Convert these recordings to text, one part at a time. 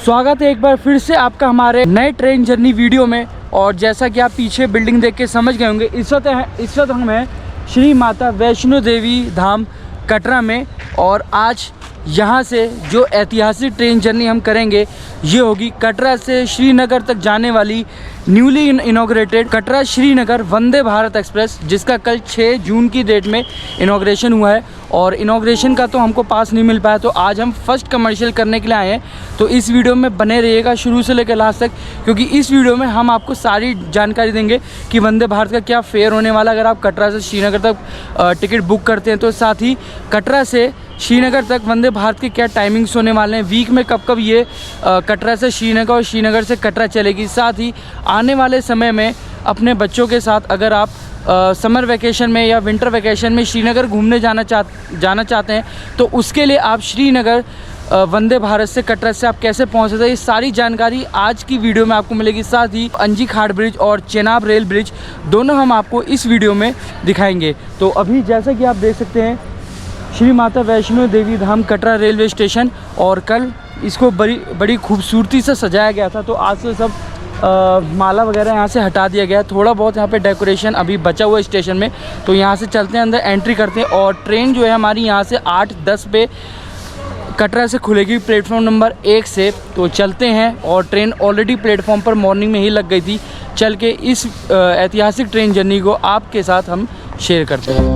स्वागत है एक बार फिर से आपका हमारे नए ट्रेन जर्नी वीडियो में। और जैसा कि आप पीछे बिल्डिंग देख के समझ गए होंगे, इस वक्त हम हैं श्री माता वैष्णो देवी धाम कटरा में। और आज यहाँ से जो ऐतिहासिक ट्रेन जर्नी हम करेंगे ये होगी कटरा से श्रीनगर तक जाने वाली newly inaugurated Katra Srinagar Vande Bharat express, जिसका कल 6 जून की डेट में इनॉग्रेशन हुआ है। और इनॉग्रेशन का तो हमको पास नहीं मिल पाया, तो आज हम फर्स्ट कमर्शियल करने के लिए आए हैं। तो इस वीडियो में बने रहिएगा शुरू से लेकर लास्ट तक, क्योंकि इस वीडियो में हम आपको सारी जानकारी देंगे कि वंदे भारत का क्या फेयर होने वाला अगर आप कटरा से श्रीनगर तक टिकट बुक करते हैं। तो साथ ही कटरा से श्रीनगर तक वंदे भारत के क्या टाइमिंग्स होने वाले हैं, वीक में कब कब ये कटरा से श्रीनगर और श्रीनगर से कटरा चलेगी। साथ ही आने वाले समय में अपने बच्चों के साथ अगर आप समर वैकेशन में या विंटर वैकेशन में श्रीनगर घूमने जाना चाहते हैं तो उसके लिए आप श्रीनगर वंदे भारत से कटरा से आप कैसे पहुंच सकते हैं, ये सारी जानकारी आज की वीडियो में आपको मिलेगी। साथ ही अंजी घाट ब्रिज और चेनाब रेल ब्रिज दोनों हम आपको इस वीडियो में दिखाएंगे। तो अभी जैसा कि आप देख सकते हैं श्री माता वैष्णो देवी धाम कटरा रेलवे स्टेशन, और कल इसको बड़ी खूबसूरती से सजाया गया था। तो आज से सब माला वगैरह यहाँ से हटा दिया गया है। थोड़ा बहुत यहाँ पे डेकोरेशन अभी बचा हुआ है स्टेशन में। तो यहाँ से चलते हैं, अंदर एंट्री करते हैं। और ट्रेन जो है हमारी यहाँ से 8:10 पे कटरा से खुलेगी प्लेटफॉर्म नंबर 1 से। तो चलते हैं, और ट्रेन ऑलरेडी प्लेटफॉर्म पर मॉर्निंग में ही लग गई थी। चल के इस ऐतिहासिक ट्रेन जर्नी को आपके साथ हम शेयर करते हैं।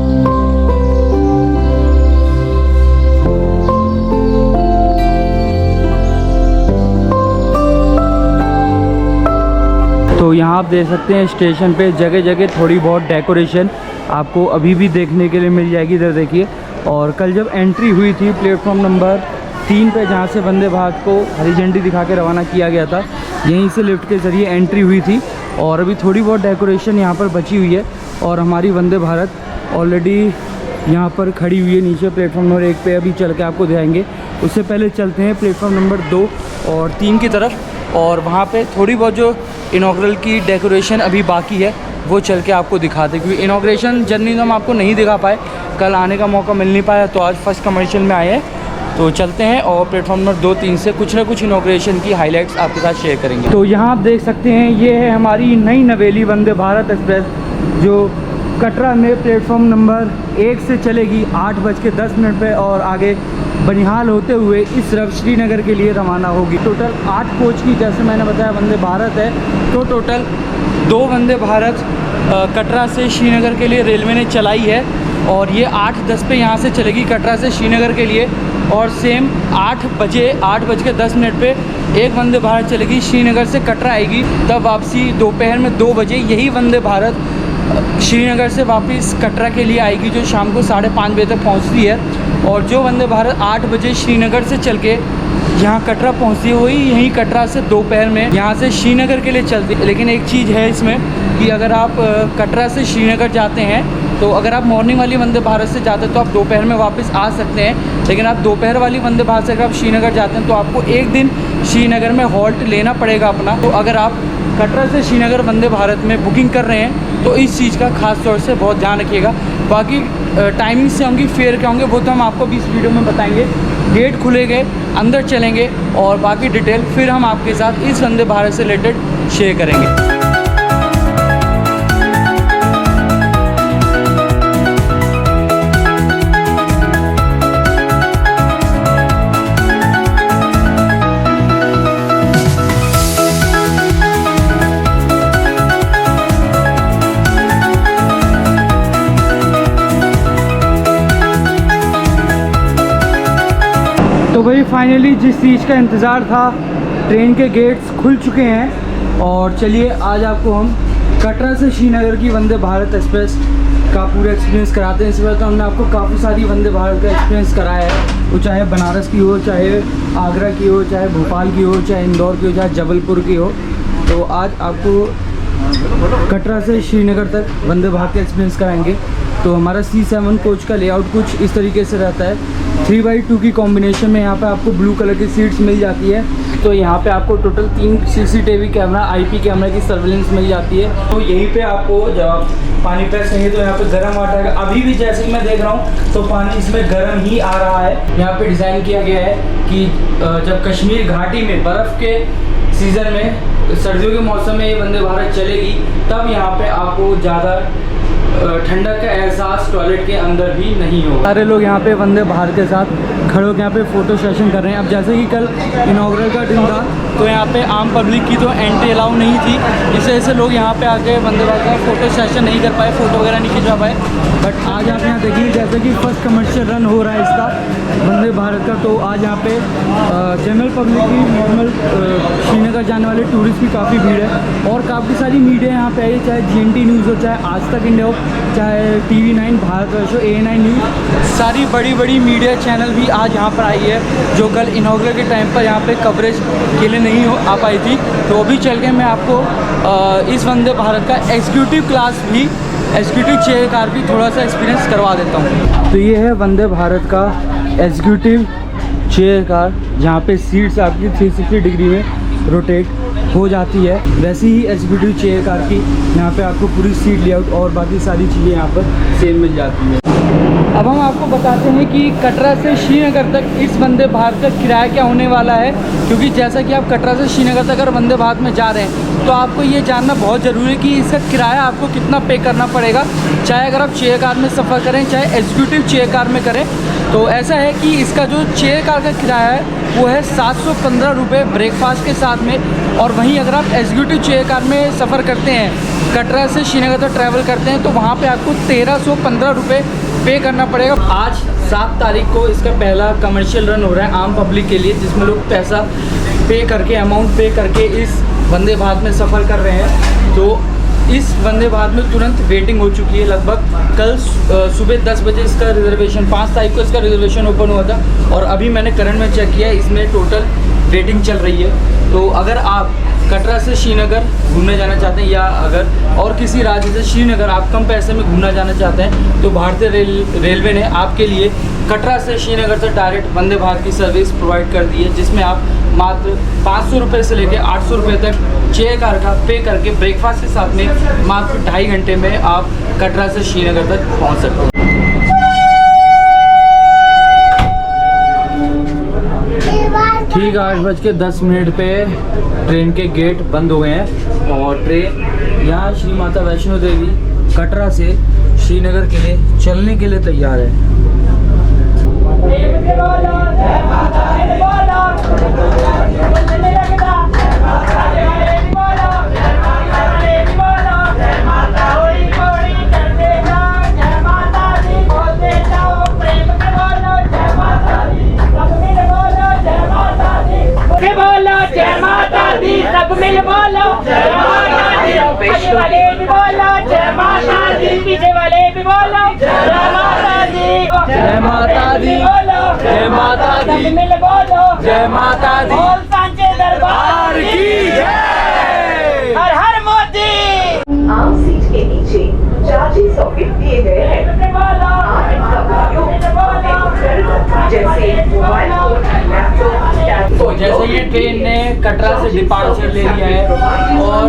तो यहाँ आप देख सकते हैं स्टेशन पे जगह जगह थोड़ी बहुत डेकोरेशन आपको अभी भी देखने के लिए मिल जाएगी। इधर देखिए। और कल जब एंट्री हुई थी प्लेटफॉर्म नंबर 3 पे, जहाँ से वंदे भारत को हरी झंडी दिखा के रवाना किया गया था, यहीं से लिफ्ट के ज़रिए एंट्री हुई थी। और अभी थोड़ी बहुत डेकोरेशन यहाँ पर बची हुई है। और हमारी वंदे भारत ऑलरेडी यहाँ पर खड़ी हुई है नीचे प्लेटफॉर्म नंबर 1 पे। अभी चल के आपको दिखाएंगे। उससे पहले चलते हैं प्लेटफॉर्म नंबर 2 और 3 की तरफ, और वहाँ पे थोड़ी बहुत जो इनॉग्रल की डेकोरेशन अभी बाकी है वो चल के आपको दिखाते हैं। क्योंकि इनॉग्रेशन जर्नी तो हम आपको नहीं दिखा पाए, कल आने का मौका मिल नहीं पाया, तो आज फर्स्ट कमर्शियल में आए हैं। तो चलते हैं और प्लेटफॉर्म नंबर 2-3 से कुछ ना कुछ इनॉग्रेशन की हाइलाइट्स आपके साथ शेयर करेंगे। तो यहाँ आप देख सकते हैं ये है हमारी नई नवेली वंदे भारत एक्सप्रेस, जो कटरा में प्लेटफॉर्म नंबर 1 से चलेगी 8:10 पे, और आगे बनिहाल होते हुए इस तरफ श्रीनगर के लिए रवाना होगी। टोटल 8 कोच की, जैसे मैंने बताया, वंदे भारत है। तो टोटल 2 वंदे भारत कटरा से श्रीनगर के लिए रेलवे ने चलाई है। और ये 8:10 पे यहाँ से चलेगी कटरा से श्रीनगर के लिए। और सेम 8:10 पे एक वंदे भारत चलेगी श्रीनगर से कटरा आएगी, तब वापसी दोपहर में 2 बजे यही वंदे भारत श्रीनगर से वापस कटरा के लिए आएगी, जो शाम को 5:30 बजे तक पहुंचती है। और जो वंदे भारत 8 बजे श्रीनगर से चल के यहाँ कटरा पहुंचती है, वही यहीं कटरा से दोपहर में यहाँ से श्रीनगर के लिए चलती है। लेकिन एक चीज़ है इसमें कि अगर आप कटरा से श्रीनगर जाते हैं, तो अगर आप मॉर्निंग वाली वंदे भारत से जाते हैं तो आप दोपहर में वापस आ सकते हैं। लेकिन आप दोपहर वाली वंदे भारत से अगर आप श्रीनगर जाते हैं तो आपको एक दिन श्रीनगर में हॉल्ट लेना पड़ेगा अपना। तो अगर आप कटरा से श्रीनगर वंदे भारत में बुकिंग कर रहे हैं तो इस चीज़ का खास तौर से बहुत ध्यान रखिएगा। बाकी टाइमिंग से होंगी, फेयर क्या होंगे, वो तो हम आपको भी इस वीडियो में बताएंगे। गेट खुलेंगे, अंदर चलेंगे, और बाकी डिटेल फिर हम आपके साथ इस वंदे भारत से रिलेटेड शेयर करेंगे। तो भाई फाइनली जिस चीज़ का इंतज़ार था, ट्रेन के गेट्स खुल चुके हैं। और चलिए आज आपको हम कटरा से श्रीनगर की वंदे भारत एक्सप्रेस का पूरा एक्सपीरियंस कराते हैं। इस बार तो हमने आपको काफ़ी सारी वंदे भारत का एक्सपीरियंस कराया है, वो चाहे बनारस की हो, चाहे आगरा की हो, चाहे भोपाल की हो, चाहे इंदौर की हो, चाहे जबलपुर की हो। तो आज आपको कटरा से श्रीनगर तक वंदे भारत का एक्सपीरियंस कराएंगे। तो हमारा C7 कोच का लेआउट कुछ इस तरीके से रहता है। 3x2 की कॉम्बिनेशन में यहाँ पे आपको ब्लू कलर की सीट्स मिल जाती है। तो यहाँ पे आपको total 3 CCTV camera IP camera की सर्विलेंस मिल जाती है। तो यहीं पे आपको जब आप पानी प्रेस करेंगे तो यहाँ पे गर्म वाटर है। अभी भी जैसे कि मैं देख रहा हूँ तो पानी इसमें गर्म ही आ रहा है। यहाँ पे डिज़ाइन किया गया है कि जब कश्मीर घाटी में बर्फ़ के सीज़न में सर्दियों के मौसम में ये वंदे भारत चलेगी तब यहाँ पे आपको ज़्यादा ठंडक का एहसास टॉयलेट के अंदर भी नहीं होगा। सारे लोग यहाँ पे वंदे भारत के साथ खड़े होकर यहाँ पे फ़ोटो सेशन कर रहे हैं। अब जैसे कि कल इनॉग्रल का दिन था तो यहाँ पे आम पब्लिक की तो एंट्री अलाउ नहीं थी, इस वजह से लोग यहाँ पे आके वंदे भारत का फ़ोटो सेशन नहीं कर पाए, फ़ोटो वगैरह नहीं खिंचवा पाए। बट आज आप यहाँ देखिए जैसे कि फर्स्ट कमर्शियल रन हो रहा है इसका वंदे भारत का, तो आज यहाँ पे जनरल पब्लिक की नॉर्मल श्रीनगर जाने वाले टूरिस्ट की काफ़ी भीड़ है और काफ़ी सारी मीडिया यहाँ पे आई है, चाहे GNT न्यूज़ हो, चाहे आज तक इंडिया हो, चाहे TV9, भारत वर्ष, A9 न्यूज़, सारी बड़ी बड़ी मीडिया चैनल भी आज यहाँ पर आई है जो कल इनॉग्रल के टाइम पर यहाँ पे कवरेज के लिए नहीं आ पाई थी। तो अभी चल के मैं आपको इस वंदे भारत का एग्जीक्यूटिव क्लास भी, एग्जीक्यूटिव चेयर कार भी थोड़ा सा एक्सपीरियंस करवा देता हूँ। तो ये है वंदे भारत का एग्जीक्यूटिव चेयर कार जहाँ पे सीट्स आपकी 360 डिग्री में रोटेट हो जाती है। वैसे ही एग्जीक्यूटिव चेयर कार की यहाँ पे आपको पूरी सीट लेआउट और बाकी सारी चीज़ें यहाँ पर सेम मिल जाती है। अब हम आपको बताते हैं कि कटरा से श्रीनगर तक इस वंदे भारत का किराया क्या होने वाला है, क्योंकि जैसा कि आप कटरा से श्रीनगर तक अगर वंदे भारत में जा रहे हैं तो आपको ये जानना बहुत ज़रूरी है कि इसका किराया आपको कितना पे करना पड़ेगा, चाहे अगर आप चेयर कार में सफ़र करें चाहे एग्जीक्यूटिव चेयर कार में करें। तो ऐसा है कि इसका जो चेयर कार का किराया है वो है 715 रुपये ब्रेकफास्ट के साथ में, और वहीं अगर आप एग्जीक्यूटिव चेयर कार में सफ़र करते हैं, कटरा से श्रीनगर तक ट्रैवल करते हैं, तो वहाँ पे आपको 1315 रुपये पे करना पड़ेगा। आज 7 तारीख को इसका पहला कमर्शियल रन हो रहा है आम पब्लिक के लिए, जिसमें लोग पैसा पे करके, अमाउंट पे करके इस वंदे भारत में सफ़र कर रहे हैं। तो इस वंदे भारत में तुरंत वेटिंग हो चुकी है। लगभग कल सुबह 10 बजे इसका रिजर्वेशन, 5 तारीख को इसका रिजर्वेशन ओपन हुआ था और अभी मैंने करंट में चेक किया, इसमें टोटल वेटिंग चल रही है। तो अगर आप कटरा से श्रीनगर घूमने जाना चाहते हैं या अगर और किसी राज्य से श्रीनगर आप कम पैसे में घूमना जाना चाहते हैं तो भारतीय रेलवे ने आपके लिए कटरा से श्रीनगर तक डायरेक्ट वंदे भारत की सर्विस प्रोवाइड कर दी है, जिसमें आप मात्र 500 रुपये से लेकर 800 रुपये तक चेयर कार का पे करके ब्रेकफास्ट के साथ में मात्र 2.5 घंटे में आप कटरा से श्रीनगर तक पहुँच सकते हैं। ठीक 8:10 पे ट्रेन के गेट बंद हो गए हैं और ट्रेन यहाँ श्री माता वैष्णो देवी कटरा से श्रीनगर के लिए चलने के लिए तैयार है। सब मिल बोलो जय माता दी, आगे वाले भी बोलो जय माता दी, पीछे वाले भी बोलो जय माता दी, जय माता दी, जय माता दी, सब मिल बोलो जय माता दी, बोल सांचे दरबार की जय, हर हर मोदी। आम सीट के नीचे चार्जिंग सॉकेट दिए गए हैं। आप इनका उपयोग जैसे मोबाइल फोन, लैपटॉप, तो जैसे ये ट्रेन ने कटरा से डिपार्चर ले लिया है और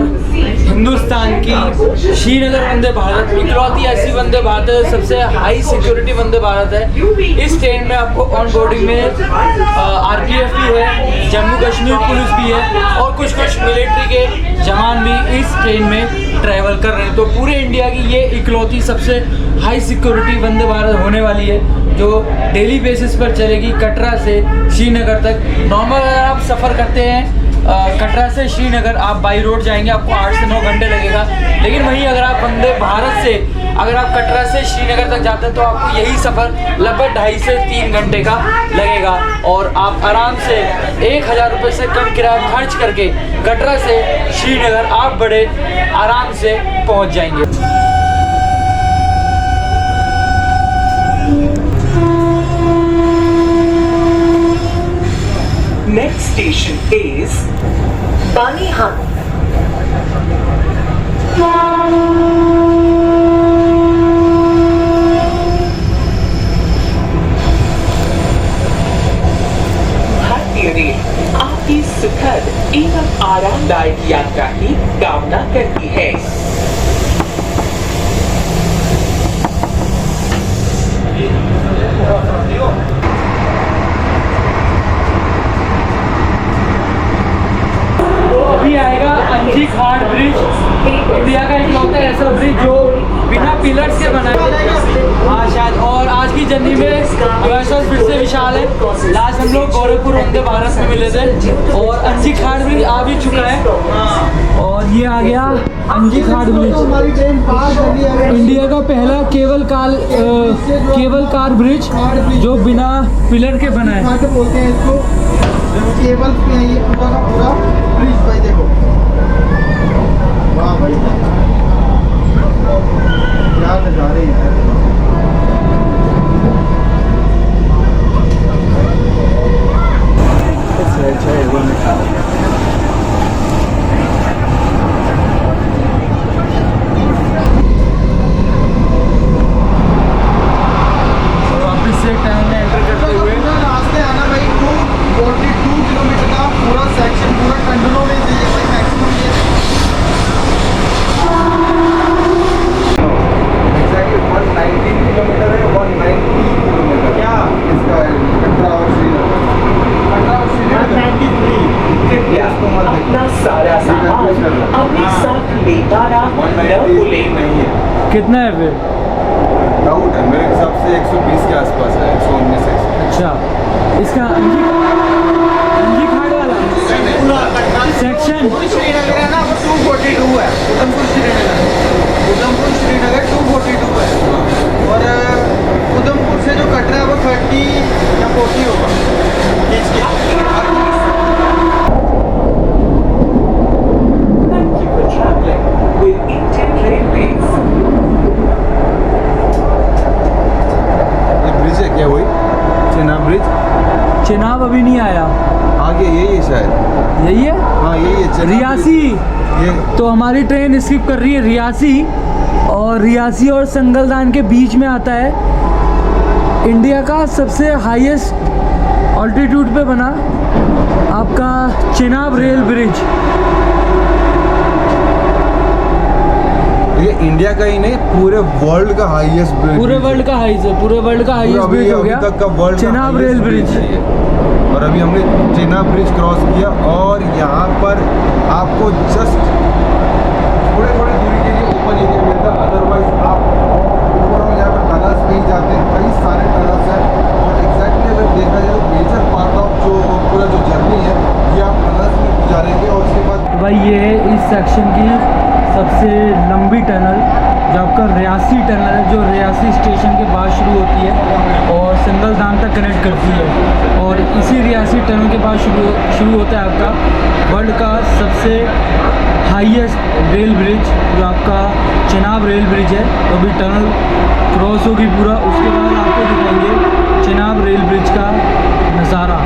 हिंदुस्तान की श्रीनगर वंदे भारत इकलौती ऐसी वंदे भारत है, सबसे हाई सिक्योरिटी वंदे भारत है। इस ट्रेन में आपको ऑन बोर्डिंग में RPF भी है, जम्मू कश्मीर पुलिस भी है और कुछ मिलिट्री के जवान भी इस ट्रेन में ट्रैवल कर रहे हैं। तो पूरे इंडिया की ये इकलौती सबसे हाई सिक्योरिटी वंदे भारत होने वाली है जो डेली बेसिस पर चलेगी कटरा से श्रीनगर तक। नॉर्मल अगर आप सफ़र करते हैं कटरा से श्रीनगर, आप बाई रोड जाएंगे आपको 8 से 9 घंटे लगेगा, लेकिन वहीं अगर आप वंदे भारत से अगर आप कटरा से श्रीनगर तक जाते हैं तो आपको यही सफ़र लगभग 2.5 से 3 घंटे का लगेगा और आप आराम से 1000 रुपये से कम किराया खर्च करके कटरा से श्रीनगर आप बड़े आराम से पहुंच जाएंगे। Next station is Banihan. भारतीय रेल आपकी सुखद एवं आरामदायक यात्रा की कामना करती है। अभी आएगा अंजी घाट ब्रिज, इंडिया का इकलौता ऐसा ब्रिज जो बिना पिलर्स के बना है। हाँ शायद, और आज की जर्नी में यूएसएस फिर से विशाल है। लास्ट हम लोग गोरखपुर वंदे भारत में मिले थे और अंजी घाट ब्रिज आ भी चुका है। और ये आ गया अंजी घाट ब्रिज, इंडिया का पहला केबल कार ब्रिज जो बिना पिलर के बना है। बोलते हैं इसको, केबल पे है ये पूरा का पूरा ब्रिज। भाई देखो, वाह भाई क्या नज़ारे हैं। वापस से टनल में एंटर करते हुए रास्ते आना भाई 242 किलोमीटर का पूरा सेक्शन पूरा टनलों में चाहिए भाई मैक्सिमम ये। एग्जैक्टली 119 किलोमीटर है, 190 किलोमीटर क्या इसका है कटरा और श्रीनगर। 193 कृपया अपना सारा सामान अपने साथ लेता ना भूले। नहीं है, कितना है फिर? डाउट है मेरे हिसाब से 120 के आसपास है, 119 है। अच्छा, इसका अंजी घाट वाला सेक्शन श्रीनगर है ना, वो 242 है। उधमपुर श्रीनगर 242 है और उधमपुर से जो कटरा है वो 30 या 40 होगा। Thank you for traveling with Indian Railways. ये ब्रिज है क्या वही चेनाब ब्रिज? चेनाब अभी नहीं आया, आगे यही है शायद। यही है हाँ यही है चेनाब रियासी। ब्रिज। ये तो हमारी ट्रेन स्किप कर रही है रियासी, और रियासी और संगलदान के बीच में आता है इंडिया का सबसे हाईएस्ट ऑल्टीट्यूड पे बना आपका चेनाब रेल ब्रिज। ये इंडिया का ही नहीं पूरे वर्ल्ड का हाईएस्ट ब्रिज, पूरे वर्ल्ड का हाईएस्ट ब्रिज हो गया तक का वर्ल्ड चेनाब रेल ब्रिज। और अभी हमने चेनाब ब्रिज क्रॉस किया और यहाँ पर आपको जस्ट थोड़े दूरी के लिए ओपन एरिया मिलता है। अदरवाइज आप ओवरऑल यहाँ पर टनल्स में ही जाते हैं, कई सारे टनल्स हैं। और एग्जैक्टली अगर देखा जाए तो मेजर पार्ट ऑफ जो पूरा जो जर्नी है ये आप टनल्स में गुजारेंगे। और उसके बाद भाई ये है इस सेक्शन की सबसे लंबी टनल जो आपका रियासी टनल है, जो रियासी स्टेशन के बाद शुरू होती है और संगलदान तक कनेक्ट करती है। और इसी रियासी टनल के बाद शुरू होता है आपका वर्ल्ड का सबसे हाईएस्ट रेल ब्रिज जो आपका चेनाब रेल ब्रिज है। तो अभी टनल क्रॉस होगी पूरा, उसके बाद आपको दिखाएंगे चेनाब रेल ब्रिज का नज़ारा।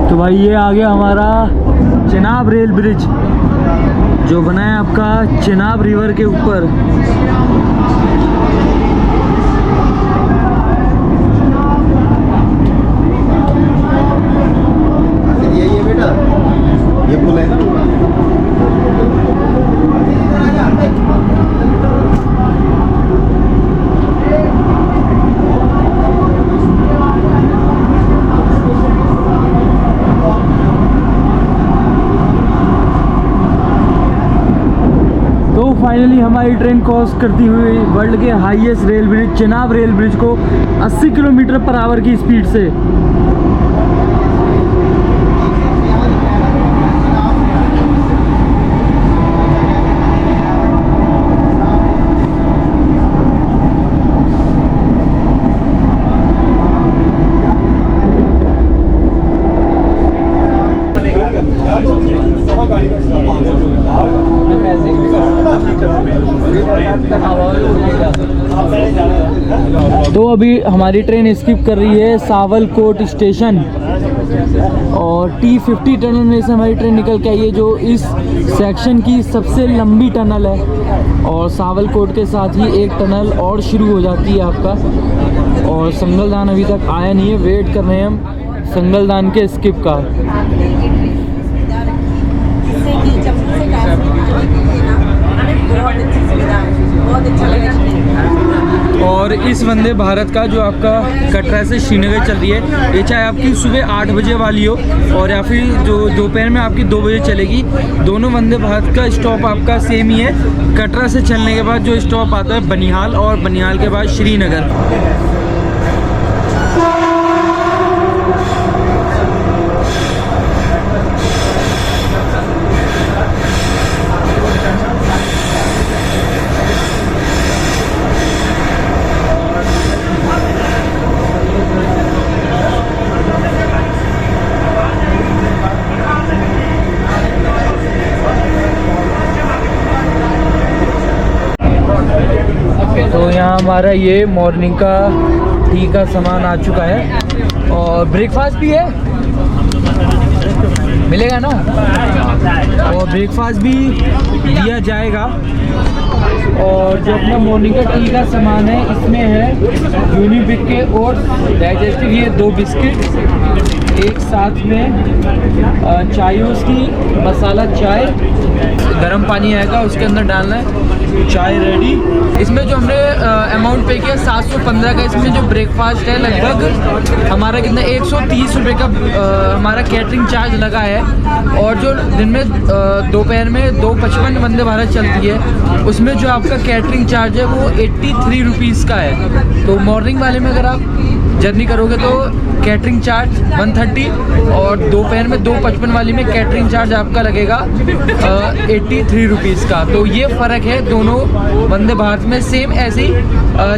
तो भाई ये आ गया हमारा चेनाब रेल ब्रिज जो बना है आपका चेनाब रिवर के ऊपर। यही है बेटा, ये पुल है। फाइनली हमारी ट्रेन क्रॉस करती हुई वर्ल्ड के highest rail bridge Chenab rail bridge को 80 किलोमीटर पर आवर की स्पीड से। तो अभी हमारी ट्रेन स्किप कर रही है सावलकोट स्टेशन और T50 टनल में से हमारी ट्रेन निकल के आई है, जो इस सेक्शन की सबसे लंबी टनल है। और सावलकोट के साथ ही एक टनल और शुरू हो जाती है आपका। और संगलदान अभी तक आया नहीं है, वेट कर रहे हैं हम संगलदान के स्किप का। और इस वंदे भारत का जो आपका कटरा से श्रीनगर चल रही है, ये चाहे आपकी सुबह 8 बजे वाली हो और या फिर जो दोपहर में आपकी 2 बजे चलेगी, दोनों वंदे भारत का स्टॉप आपका सेम ही है। कटरा से चलने के बाद जो स्टॉप आता है बनिहाल, और बनिहाल के बाद श्रीनगर। तो यहाँ हमारा ये मॉर्निंग का टी का सामान आ चुका है और ब्रेकफास्ट भी है, मिलेगा ना, और ब्रेकफास्ट भी दिया जाएगा। और जो अपना मॉर्निंग का टी का सामान है, इसमें है यूनिबिक के ओट्स डाइजेस्टिव, ये 2 बिस्किट, एक साथ में चाय उसकी मसाला चाय, गर्म पानी आएगा उसके अंदर डालना है, चाय रेडी। इसमें जो हमने अमाउंट पे किया 715 का, इसमें जो ब्रेकफास्ट है लगभग हमारा कितना 130 रुपये का हमारा कैटरिंग चार्ज लगा है। और जो दिन में दोपहर में 2:55 वंदे भारत चलती है, उसमें जो आपका कैटरिंग चार्ज है वो 83 रुपीज़ का है। तो मॉर्निंग वाले में अगर आप जर्नी करोगे तो कैटरिंग चार्ज 130, और दोपहर में 2:55 वाली में कैटरिंग चार्ज आपका लगेगा 83 रुपीज़ का। तो ये फ़र्क है दोनों वंदे भारत में। सेम ऐसे ही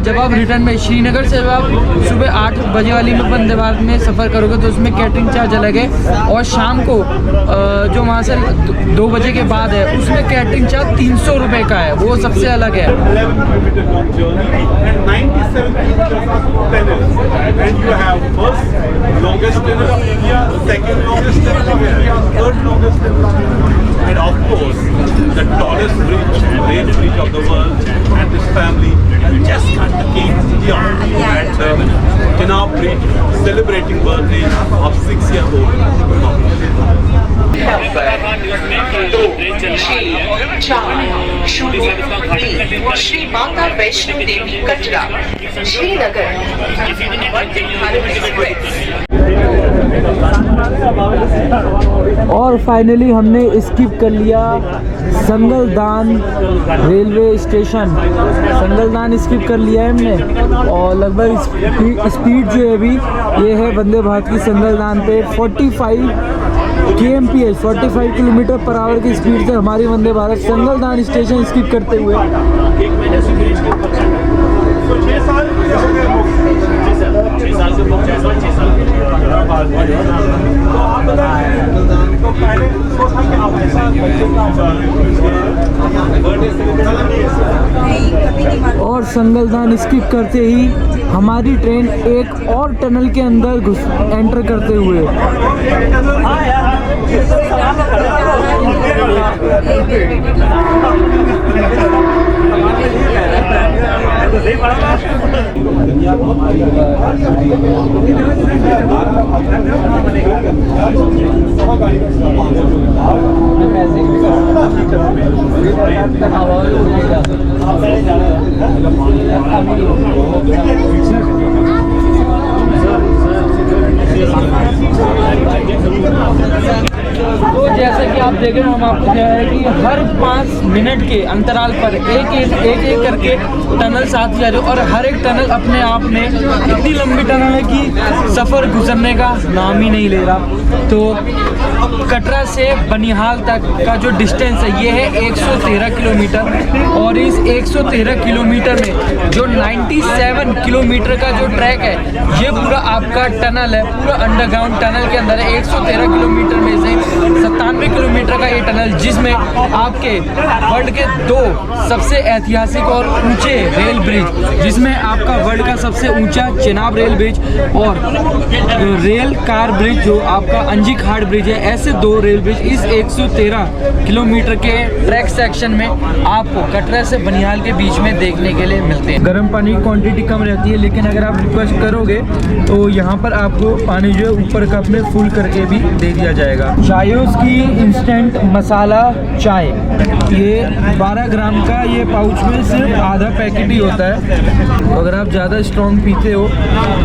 जब आप रिटर्न में श्रीनगर से जब आप सुबह 8 बजे वाली में वंदे भारत में सफ़र करोगे तो उसमें कैटरिंग चार्ज अलग है, और शाम को जो वहाँ से 2 बजे के बाद है उसमें कैटरिंग चार्ज 300 रुपये का है, वो सबसे अलग है। And you have first longest tunnel of India, second longest tunnel of India, third longest tunnel of India, and of course the tallest bridge, rail bridge of the world. And this family just came here at Chenab Bridge, celebrating birthday of 6-year-old. Shri Mata Vaishno Devi Katra Srinagar. और finally हमने skip कर लिया Sangaldan railway station. Sangaldan skip कर लिया है हमने, और लगभग स्पीड जो है अभी ये है वंदे भारत की संगलदान पे 45 kmph 45 किलोमीटर पर आवर की स्पीड से हमारी वंदे भारत संगलदान स्टेशन स्किप करते हुए। और संगलदान स्किप करते ही हमारी ट्रेन एक और टनल के अंदर एंटर करते हुए। तो जैसा कि आप देख रहे हैं, हम आपको कह रहे हैं कि हर 5 मिनट के अंतराल पर एक करके टनल साथ जा रहे हो और हर एक टनल अपने आप में इतनी लंबी टनल है कि सफ़र गुजरने का नाम ही नहीं ले रहा। तो कटरा से बनिहाल तक का जो डिस्टेंस है ये है 113 किलोमीटर और इस 113 किलोमीटर में जो 97 किलोमीटर का जो ट्रैक है ये पूरा आपका टनल है, पूरा अंडरग्राउंड टनल के अंदर है। 113 किलोमीटर में से 97 किलोमीटर का ये टनल, जिसमें आपके वर्ल्ड के 2 सबसे ऐतिहासिक और ऊंचे रेल ब्रिज, जिसमें आपका वर्ल्ड का सबसे ऊंचा चेनाब रेल ब्रिज और रेल कार ब्रिज जो आपका अंजी घाट ब्रिज है, ऐसे 2 रेल ब्रिज इस 113 किलोमीटर के ट्रैक सेक्शन में आपको कटरा से बनिहाल के बीच में देखने के लिए मिलते हैं। गर्म पानी की क्वांटिटी कम रहती है, लेकिन अगर आप रिक्वेस्ट करोगे तो यहाँ पर आपको पानी जो है ऊपर कप में फुल करके भी दे दिया जाएगा। चायोस की इंस्टेंट मसाला चाय, ये 12 ग्राम का ये पाउच में सिर्फ आधा पैकेट ही होता है। तो अगर आप ज़्यादा स्ट्रॉन्ग पीते हो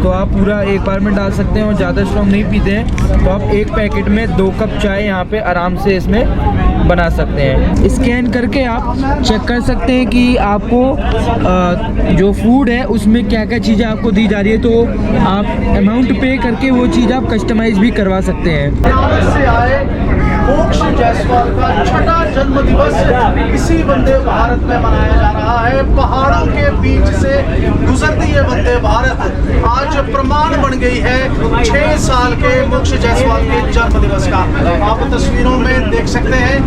तो आप पूरा एक बार में डाल सकते हैं और ज़्यादा स्ट्रॉन्ग नहीं पीते हैं तो आप एक पैकेट में 2 कप चाय यहाँ पे आराम से इसमें बना सकते हैं। स्कैन करके आप चेक कर सकते हैं कि आपको जो फूड है उसमें क्या क्या चीज़ें आपको दी जा रही है, तो आप अमाउंट पे करके वो चीज़ आप कस्टमाइज भी करवा सकते हैं। से आए मोक्ष जायसवाल का 6ठा जन्म दिवस इसी वंदे भारत में मनाया जा रहा है। पहाड़ों के बीच से गुजरती है वंदे भारत आज प्रमाण बन गई है 6 साल के मोक्ष जायसवाल के जन्म दिवस का। आप तस्वीरों में देख सकते हैं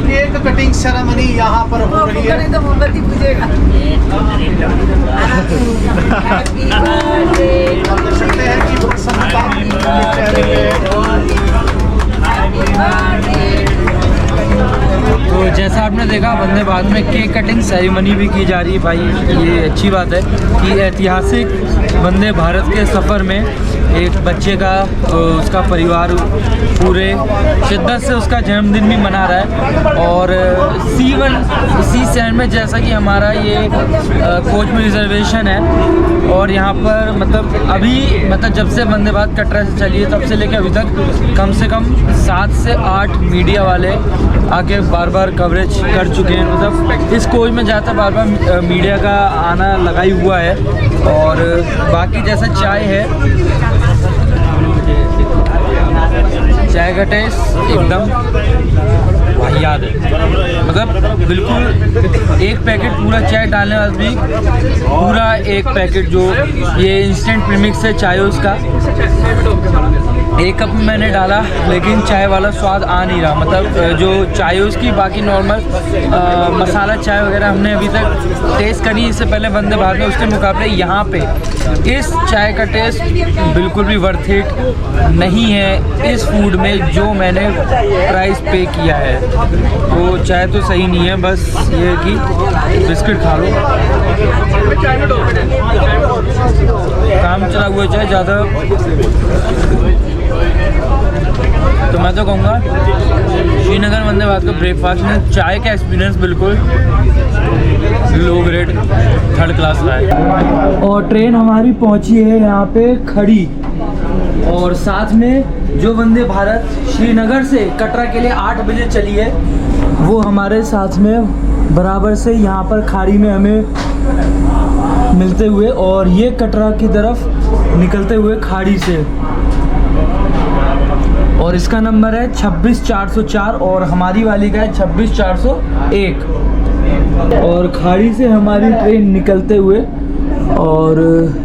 केक कटिंग सेरेमनी यहाँ पर हो रही है। आप देख सकते हैं कि प्रसन्नता के चेहरे पे। तो जैसा आपने देखा वंदे भारत में केक कटिंग सेरेमनी भी की जा रही है। भाई ये अच्छी बात है कि ऐतिहासिक वंदे भारत के सफ़र में एक बच्चे का उसका परिवार पूरे शिद्दत से उसका जन्मदिन भी मना रहा है। और सी स्टैंड में जैसा कि हमारा ये कोच में रिजर्वेशन है और यहाँ पर मतलब जब से वंदे भारत कटरा से चली है तब से लेकर अभी तक कम से कम 7 से 8 मीडिया वाले आके बार बार कवरेज कर चुके हैं। मतलब इस कोच में ज़्यादा बार बार मीडिया का आना लगा ही हुआ है। और बाकी जैसा चाय है, चाय का टेस्ट एकदम वाहियात है। मतलब बिल्कुल एक पैकेट पूरा चाय डालने वाला भी पूरा एक पैकेट जो ये इंस्टेंट प्रीमिक्स है चायोस का, 1 कप मैंने डाला लेकिन चाय वाला स्वाद आ नहीं रहा। मतलब जो चायोस की बाकी नॉर्मल मसाला चाय वगैरह हमने अभी तक टेस्ट करी इससे पहले वंदे भारत में, उसके मुकाबले यहाँ पे इस चाय का टेस्ट बिल्कुल भी वर्थ इट नहीं है इस फूड में जो मैंने प्राइस पे किया है। तो चाय तो सही नहीं है, बस ये है कि बिस्किट खा लो। काम चला हुआ चाय ज़्यादा, तो मैं तो कहूँगा श्रीनगर वंदे भारत का ब्रेकफास्ट में चाय का एक्सपीरियंस बिल्कुल लो ग्रेड 3rd क्लास रहा है। और ट्रेन हमारी पहुँची है यहाँ पे खड़ी, और साथ में जो वंदे भारत श्रीनगर से कटरा के लिए 8 बजे चली है वो हमारे साथ में बराबर से यहाँ पर खाड़ी में हमें मिलते हुए, और ये कटरा की तरफ निकलते हुए खाड़ी से। और इसका नंबर है 26404 और हमारी वाली का है 26401। और खाड़ी से हमारी ट्रेन निकलते हुए, और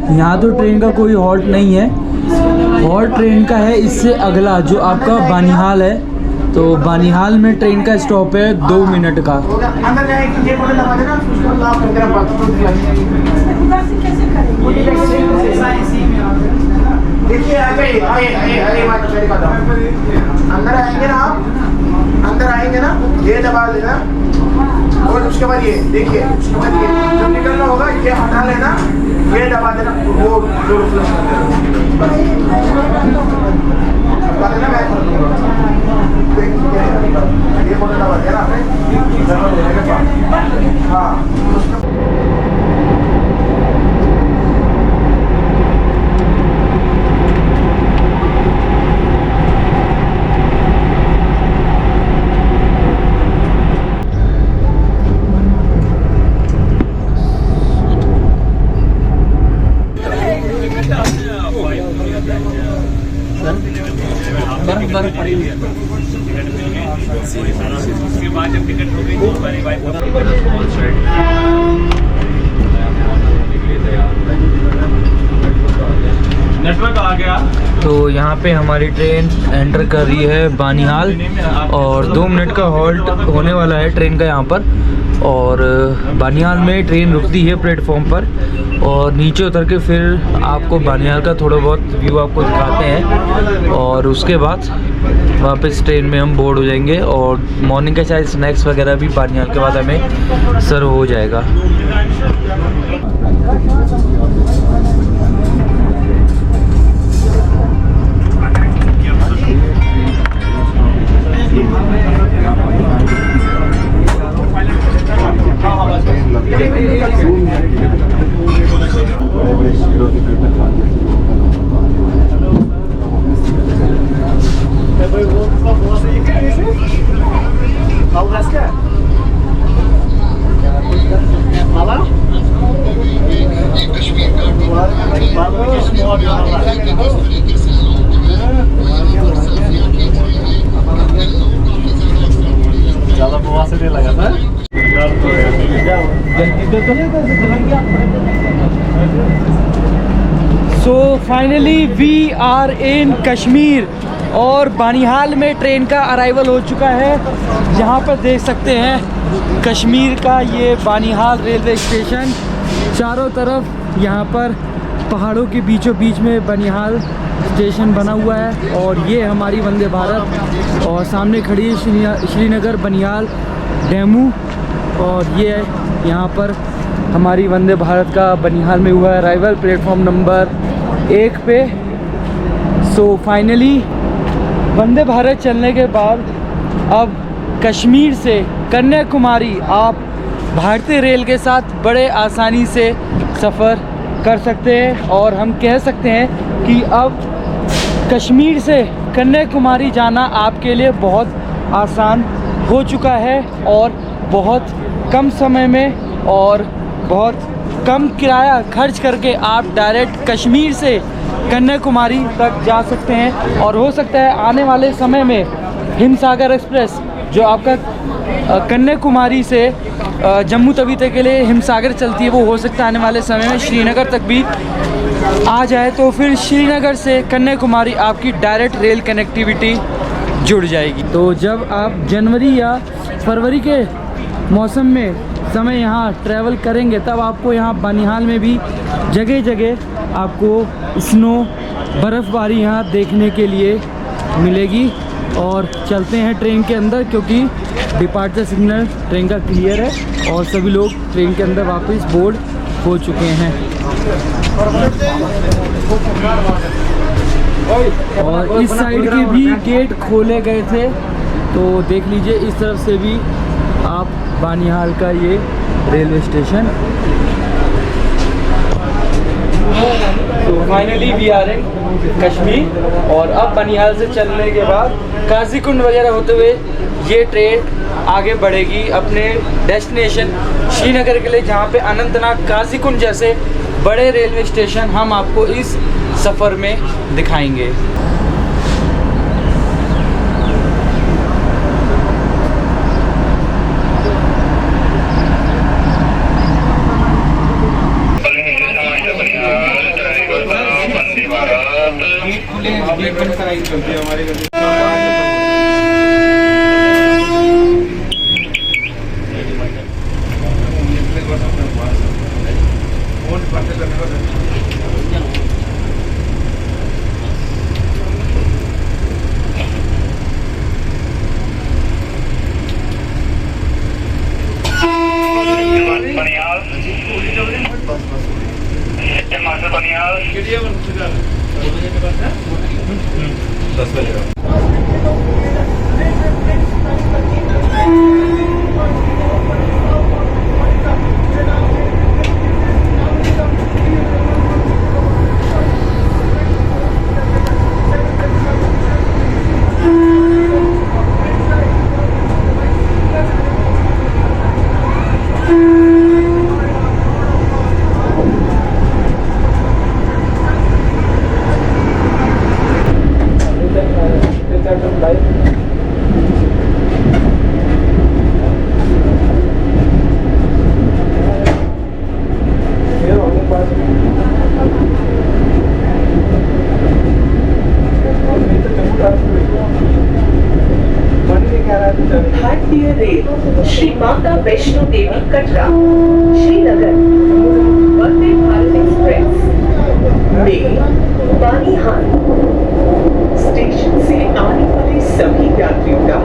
यहाँ तो ट्रेन का कोई हॉल्ट नहीं है, हॉल्ट ट्रेन का है इससे अगला जो आपका बानिहाल है। तो बानिहाल में ट्रेन का स्टॉप है 2 मिनट का। देखिए अंदर आएंगे ना आप, अंदर आएंगे ना ये दबा लेना और उसके बाद ये देखिए, उसके बाद ये जब निकलना होगा ये हटा लेना, ये दबा देना, वो जो फ्लश कर देना, मैं कर दूंगा। ये बोलना दबा देना हाँ। नेटवर्क आ गया। तो यहाँ पे हमारी ट्रेन एंटर कर रही है बानिहाल और 2 मिनट का हॉल्ट होने वाला है ट्रेन का यहाँ पर। और बानिहाल में ट्रेन रुकती है प्लेटफॉर्म पर और नीचे उतर के फिर आपको बानिहाल का थोड़ा बहुत व्यू आपको दिखाते हैं और उसके बाद वापस ट्रेन में हम बोर्ड हो जाएंगे और मॉर्निंग का शायद स्नैक्स वगैरह भी बानिहाल के बाद हमें सर्व हो जाएगा। So finally we are in Kashmir और बानिहाल में ट्रेन का अराइवल हो चुका है। यहाँ पर देख सकते हैं कश्मीर का ये बानिहाल रेलवे स्टेशन, चारों तरफ यहाँ पर पहाड़ों के बीचों बीच में बानिहाल स्टेशन बना हुआ है और ये हमारी वंदे भारत और सामने खड़ी है श्रीनगर बानिहाल डेमू और ये यहाँ पर हमारी वंदे भारत का बानिहाल में हुआ है अराइवल प्लेटफॉर्म नंबर 1 पे। सो फाइनली वंदे भारत चलने के बाद अब कश्मीर से कन्याकुमारी आप भारतीय रेल के साथ बड़े आसानी से सफ़र कर सकते हैं और हम कह सकते हैं कि अब कश्मीर से कन्याकुमारी जाना आपके लिए बहुत आसान हो चुका है और बहुत कम समय में और बहुत कम किराया खर्च करके आप डायरेक्ट कश्मीर से कन्याकुमारी तक जा सकते हैं। और हो सकता है आने वाले समय में हिमसागर एक्सप्रेस जो आपका कन्याकुमारी से जम्मू तवी तक के लिए हिमसागर चलती है, वो हो सकता है आने वाले समय में श्रीनगर तक भी आ जाए, तो फिर श्रीनगर से कन्याकुमारी आपकी डायरेक्ट रेल कनेक्टिविटी जुड़ जाएगी। तो जब आप जनवरी या फरवरी के मौसम में समय यहाँ ट्रैवल करेंगे तब आपको यहाँ बानिहाल में भी जगह जगह आपको स्नो बर्फ़बारी यहाँ देखने के लिए मिलेगी। और चलते हैं ट्रेन के अंदर क्योंकि डिपार्चर सिग्नल ट्रेन का क्लियर है और सभी लोग ट्रेन के अंदर वापस बोर्ड हो चुके हैं। और इस साइड के भी गेट खोले गए थे, तो देख लीजिए इस तरफ से भी आप बानिहाल का ये रेलवे स्टेशन। तो finally we are in Kashmir और अब बानिहाल से चलने के बाद काजीकुंड वगैरह होते हुए ये ट्रेन आगे बढ़ेगी अपने डेस्टिनेशन श्रीनगर के लिए, जहाँ पे अनंतनाग काजीकुंड जैसे बड़े रेलवे स्टेशन हम आपको इस सफ़र में दिखाएंगे। देवी कटरा श्रीनगर वंदे भारत एक्सप्रेस में बानीहाल स्टेशन से आने वाले सभी यात्रियों का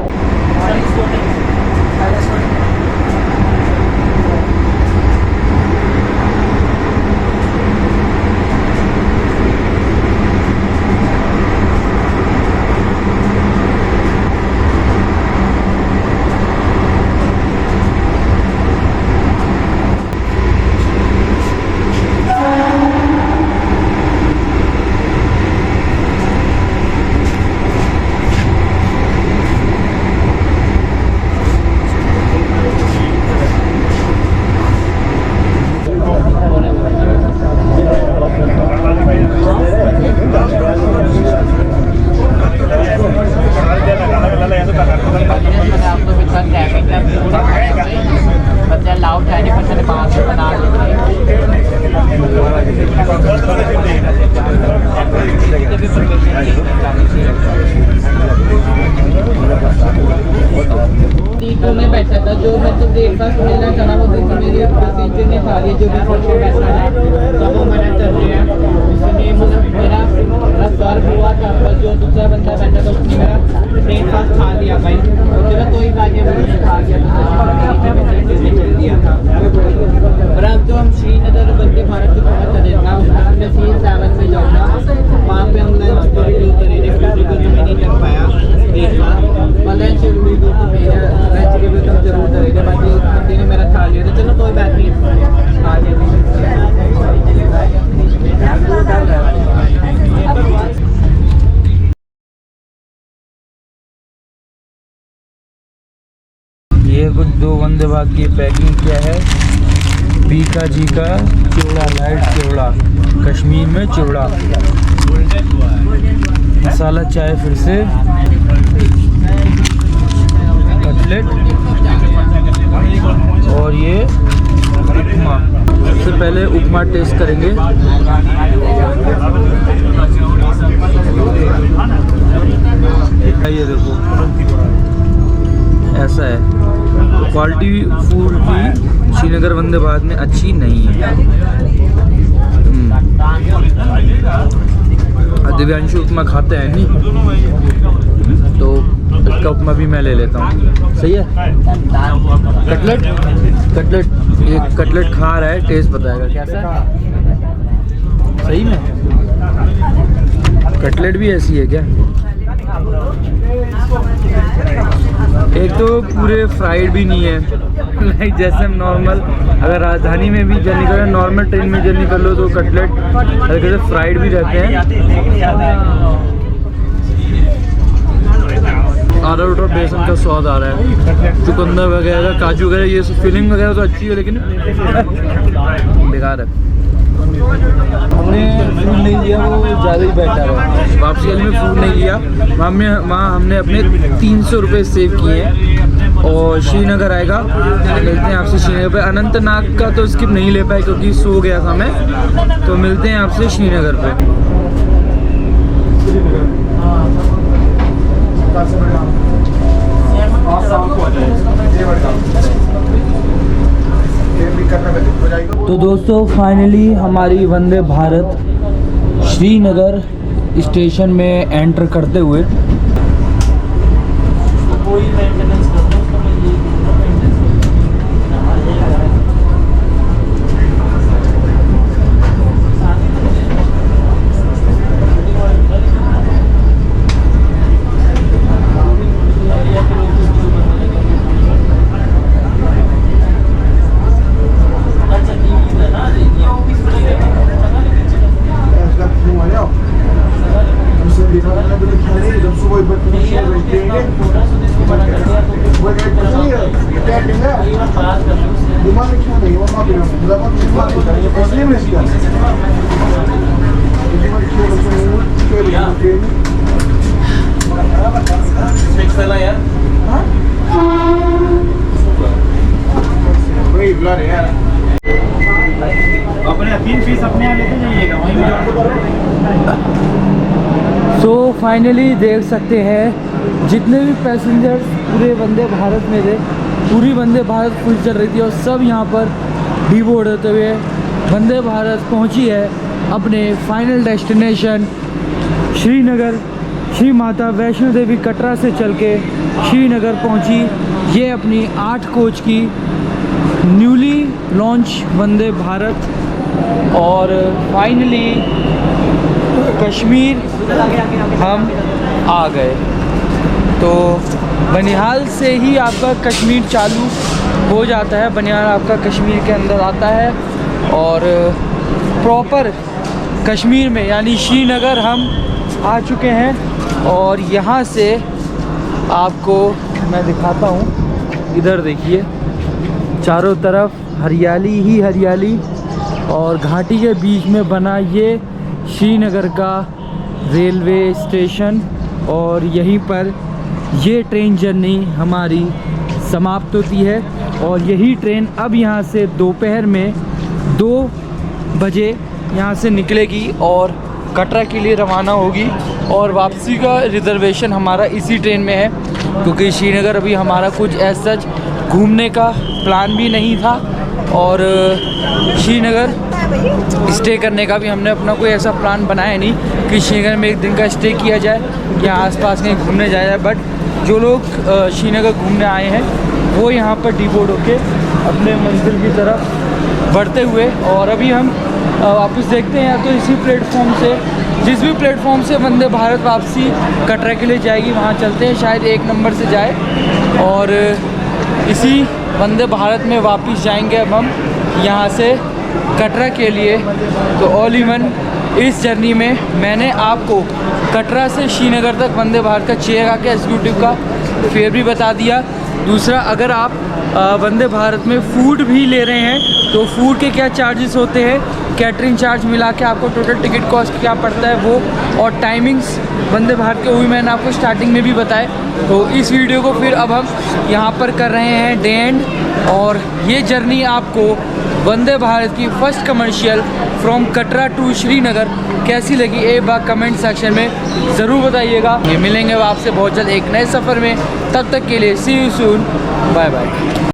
में बैठा था जो मैं तो ब्रेकफास्ट मिलना चाह वो मेरे पैसेंजर ने खा लिया जो भी फर्स्ट बैठा है तो वो मना कर रहे हैं इसलिए मतलब मेरा सर्व हुआ था पर जो दूसरा बंदा बैठा था उसने मेरा ब्रेकफास्ट खा लिया भाई चलो कोई बात नहीं मुझे खा गया चल दिया था। और अब जो हम श्रीनगर वंदे भारत को थोड़ा चले ना मैं C7 में जाऊँगा वहाँ पे हम लंच करेंगे उतरेंगे फिर तो मैं नहीं कर पाया ब्रेकफास्ट और लंच शेड्यूल तो मेरा लंच के भी तब जरूर करेंगे बाकी उस बंदे ने मेरा खा लिया था चलो कोई बात नहीं खा लिया। ये कुछ दो वंदे भारत की पैकिंग किया है। बीका जी का चिवड़ा, लाइट चिवड़ा, कश्मीर में चिवड़ा, मसाला चाय, फिर से कटलेट और ये उपमा। सबसे पहले उपमा टेस्ट करेंगे। ये देखो ऐसा है। क्वालिटी फूड की श्रीनगर वंदे भारत में अच्छी नहीं है। दिव्यांशु उपमा खाते हैं नहीं तो इसका उपमा भी मैं ले लेता हूँ। सही है। कटलेट ये कटलेट खा रहा है, टेस्ट बताएगा कैसा है। सही में कटलेट भी ऐसी है क्या? एक तो पूरे फ्राइड भी नहीं है लाइक जैसे हम नॉर्मल अगर राजधानी में भी जर्नी करें, नॉर्मल ट्रेन में जर्नी कर लो तो कटलेट हल्के से फ्राइड भी रहते हैं। आधा लीटर बेसन का स्वाद आ रहा है। चुकंदर वगैरह, काजू वगैरह, ये सब फिलिंग वगैरह तो अच्छी है लेकिन बेकार है। हमने फूड नहीं लिया, वो ज़्यादा ही बेटर है। वापसी वाले में फूड नहीं लिया, वहाँ हमने अपने 300 रुपये सेव किए हैं। और श्रीनगर आएगा, मिलते हैं आपसे श्रीनगर पे। अनंतनाग का तो स्किप नहीं ले पाए क्योंकि सो गया था मैं, तो मिलते हैं आपसे श्रीनगर पे। तो दोस्तों फाइनली हमारी वंदे भारत श्रीनगर स्टेशन में एंटर करते हुए सो फाइनली देख सकते हैं जितने भी पैसेंजर्स पूरे वंदे भारत में थे पूरी वंदे भारत फुल चल रही थी और सब यहाँ पर डिबोर्ड होते हुए वंदे भारत पहुँची है अपने फाइनल डेस्टिनेशन श्रीनगर। श्री माता वैष्णो देवी कटरा से चल के श्रीनगर पहुँची। ये अपनी 8 कोच की न्यूली लॉन्च वंदे भारत। और फाइनली कश्मीर हम आ गए। तो बनिहाल से ही आपका कश्मीर चालू हो जाता है। बनिहाल आपका कश्मीर के अंदर आता है और प्रॉपर कश्मीर में यानी श्रीनगर हम आ चुके हैं। और यहाँ से आपको मैं दिखाता हूँ, इधर देखिए चारों तरफ हरियाली ही हरियाली और घाटी के बीच में बना ये श्रीनगर का रेलवे स्टेशन। और यहीं पर ये ट्रेन जर्नी हमारी समाप्त होती है। और यही ट्रेन अब यहाँ से दोपहर में 2 बजे यहाँ से निकलेगी और कटरा के लिए रवाना होगी। और वापसी का रिज़र्वेशन हमारा इसी ट्रेन में है, क्योंकि श्रीनगर अभी हमारा कुछ ऐसा घूमने का प्लान भी नहीं था और श्रीनगर स्टे करने का भी हमने अपना कोई ऐसा प्लान बनाया नहीं कि श्रीनगर में एक दिन का स्टे किया जाए या आसपास कहीं घूमने जाया जाए। बट जो लोग श्रीनगर घूमने आए हैं वो यहाँ पर डिबोर्ड होके अपने मंजिल की तरफ बढ़ते हुए। और अभी हम वापस देखते हैं, या तो इसी प्लेटफॉर्म से, जिस भी प्लेटफॉर्म से वंदे भारत वापसी कटरा के लिए जाएगी वहाँ चलते हैं, शायद 1 नंबर से जाए और इसी वंदे भारत में वापस जाएंगे अब हम यहाँ से कटरा के लिए। तो ऑल इन वन इस जर्नी में मैंने आपको कटरा से श्रीनगर तक वंदे भारत का चेयर का एग्जीक्यूटिव का फेयर भी बता दिया। दूसरा, अगर आप वंदे भारत में फ़ूड भी ले रहे हैं तो फ़ूड के क्या चार्जेस होते हैं, कैटरिंग चार्ज मिला के आपको टोटल टिकट कॉस्ट क्या पड़ता है वो, और टाइमिंग्स वंदे भारत के वही मैंने आपको स्टार्टिंग में भी बताए। तो इस वीडियो को फिर अब हम यहाँ पर कर रहे हैं डे एंड। और ये जर्नी आपको वंदे भारत की first commercial from Katra to Srinagar कैसी लगी एक बार कमेंट सेक्शन में ज़रूर बताइएगा। ये मिलेंगे आपसे बहुत जल्द एक नए सफ़र में, तब तक के लिए सी यू सून, बाय बाय।